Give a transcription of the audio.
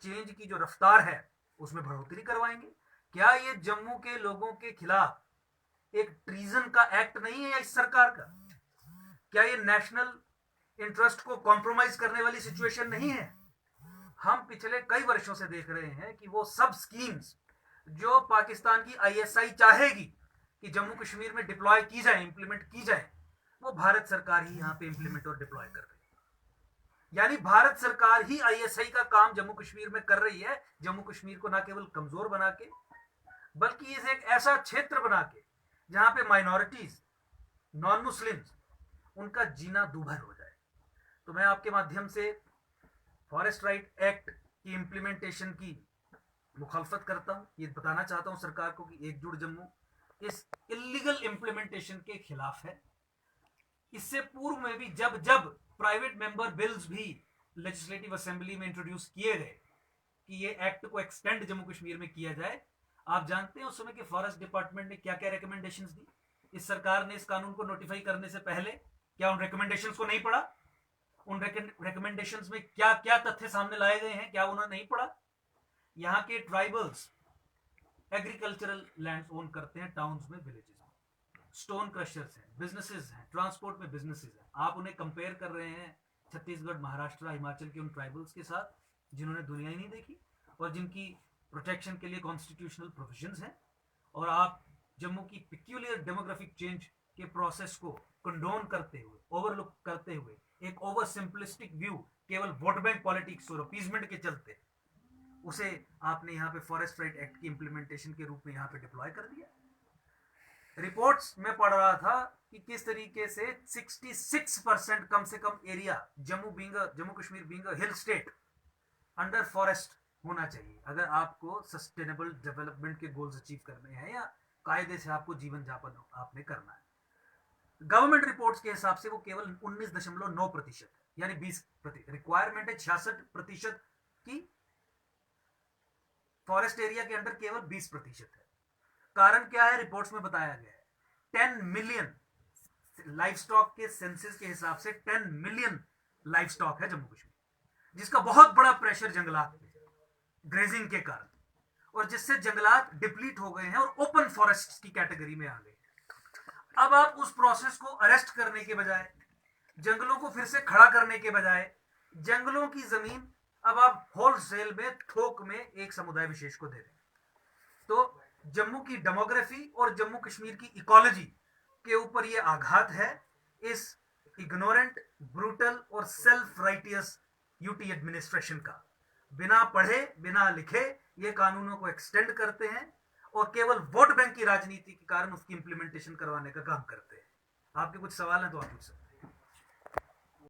Change की जो रफ्तार है उसमें बढ़ोतरी करवाएंगे? क्या ये जम्मू के लोगों के खिलाफ एक ट्रीजन का एक्ट नहीं है इस सरकार का? क्या ये नेशनल इंटरेस्ट को कॉम्प्रोमाइज करने वाली सिचुएशन नहीं है? हम पिछले कई वर्षों से देख रहे हैं कि वो सब स्कीम्स जो पाकिस्तान की आईएसआई चाहेगी कि जम्मू कश्मीर में डिप्लॉय की जाए, इंप्लीमेंट की जाए, वो भारत सरकार ही यहां पे इंप्लीमेंट और डिप्लॉय कर रही है। यानी भारत सरकार ही आईएसआई का काम जम्मू कश्मीर में कर रही है, जम्मू कश्मीर को ना केवल कमजोर बना के, बल्कि इसे एक ऐसा क्षेत्र बना के जहां पे माइनॉरिटीज, नॉन मुस्लिम्स, उनका जीना दूभर हो जाए। तो मैं आपके माध्यम से फॉरेस्ट राइट एक्ट की इंप्लीमेंटेशन की मुखालफत करता हूं। ये बताना चाहता हूं सरकार को कि एकजुट जम्मू इस इलीगल इंप्लीमेंटेशन के खिलाफ है। इससे पूर्व में भी जब जब प्राइवेट मेंबर बिल्स भी लेजिस्लेटिव असेंबली में इंट्रोड्यूस किए गए कि ये एक्ट को एक्सटेंड जम्मू कश्मीर में किया जाए, आप जानते हैं उस समय के फॉरेस्ट डिपार्टमेंट ने क्या क्या रिकमेंडेशंस दी? इस सरकार ने इस कानून को नोटिफाई करने से पहले क्या उन रिकमेंडेशंस को नहीं पढ़ा? उन रिकमेंडेशंस में क्या क्या तथ्य सामने लाए गए हैं, क्या उन्होंने नहीं पढ़ा? यहाँ के ट्राइबल्स एग्रीकल्चरल लैंड ओन करते हैं, टाउन्स में, विलेजेस में, स्टोन क्रशर्स हैं, बिजनेसेस हैं, ट्रांसपोर्ट में बिजनेसेस हैं। आप उन्हें कंपेयर कर रहे हैं छत्तीसगढ़, महाराष्ट्र, हिमाचल के उन ट्राइबल्स के साथ जिन्होंने दुनिया ही नहीं देखी और जिनकी प्रोटेक्शन के लिए कॉन्स्टिट्यूशनल प्रोविजंस हैं। और आप जम्मू की पिक्यूलियर डेमोग्राफिक चेंज के प्रोसेस को कंडोन करते हुए, ओवरलुक करते हुए, एक ओवर सिंपलिस्टिक व्यू, केवल वोट बैंक पॉलिटिक्स और अपीजमेंट के चलते उसे आपने यहाँ पे फॉरेस्ट राइट एक्ट की इंप्लीमेंटेशन के रूप में यहाँ पे डिप्लॉय कर दिया। रिपोर्ट्स में पढ़ रहा था कि किस तरीके से 66% कम से कम area Jammu Kashmir being a hill state under forest होना चाहिए अगर आपको सस्टेनेबल डेवलपमेंट के गोल्स अचीव करने हैं या कायदे से आपको जीवन यापन आपने करना है। गवर्नमेंट रिपोर्ट्स के हिसाब से वो केवल 19.9% है, यानी 20%। रिक्वायरमेंट है 66% की, फॉरेस्ट एरिया के अंडर केवल 20% है। कारण क्या है? रिपोर्ट्स में बताया गया है 10 मिलियन लाइफ स्टॉक के सेंसस के हिसाब से 10 मिलियन लाइफ स्टॉक है जम्मू कश्मीर, जिसका बहुत बड़ा प्रेशर जंगलात पे, ग्रेजिंग के कारण, और जिससे जंगलात डिप्लीट हो गए हैं और ओपन फॉरेस्ट की कैटेगरी में आ गए। अब आप उस प्रोसेस को अरेस्ट करने के बजाय, जंगलों को फिर से खड़ा करने के बजाय, जंगलों की जमीन अब आप होलसेल में, थोक में एक समुदाय विशेष को दे रहे हैं। तो जम्मू की डेमोग्राफी और जम्मू कश्मीर की इकोलॉजी के ऊपर यह आघात है इस इग्नोरेंट, ब्रूटल और सेल्फ राइटियस यूटी एडमिनिस्ट्रेशन का। बिना पढ़े, बिना लिखे ये कानूनों को एक्सटेंड करते हैं और केवल वोट बैंक की राजनीति के कारण उसकी इंप्लीमेंटेशन करवाने का काम करते हैं। आपके कुछ सवाल हैं तो आप पूछ सकते हैं।